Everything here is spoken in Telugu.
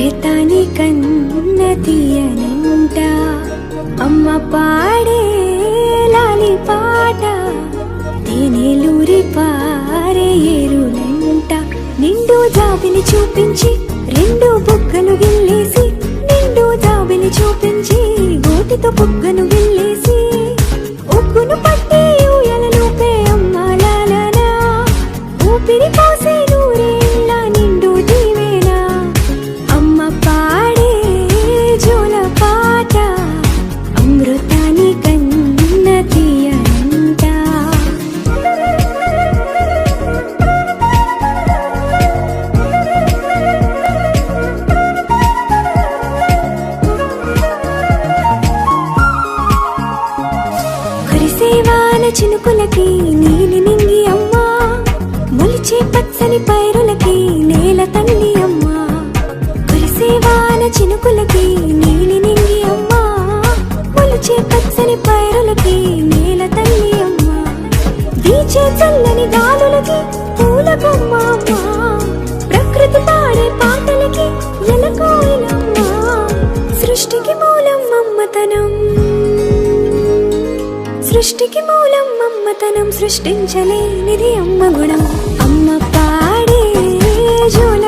అమృతాని కన్న తీయనంట అమ్మ పాడే లాలి పాట తేనెలూరి పారే ఏరులంట నిండు జాబిలి చూపించి రెండు బుగ్గలు గిల్లేసి నిండు జాబిలి చూపించి గోటితో బుగ్గను గిల్లేసి ఉగ్గును పట్టి ఊయలలోపే అమ్మ లాలనా ఊపిరి పోసే నూరేళ్ళ నిండు దీవేనా అమ్మ పాడే జోల పాట అమృతాని కన్న తీయనంట కురిసేవాన చినుకులకి నీలి నింగి అమ్మా మొలిచే పచ్చని పైరులకి నేల తల్లి అమ్మా కురిసేవాన చినుకులకి నీలి నింగి అమ్మా మొలిచే పచ్చని పైరులకి నేల తల్లి అమ్మా వీచే చల్లని గాలులకి పూల బొమ్మ అమ్మా ప్రకృతి పాడే పాటలకి ఎలకోయిలమ్మా సృష్టికి మూలం మమ్మతనం సృష్టికి మూలం మమ్మతనం సృష్టించలేనిది అమ్మ గుణం అమ్మ పాడే జోల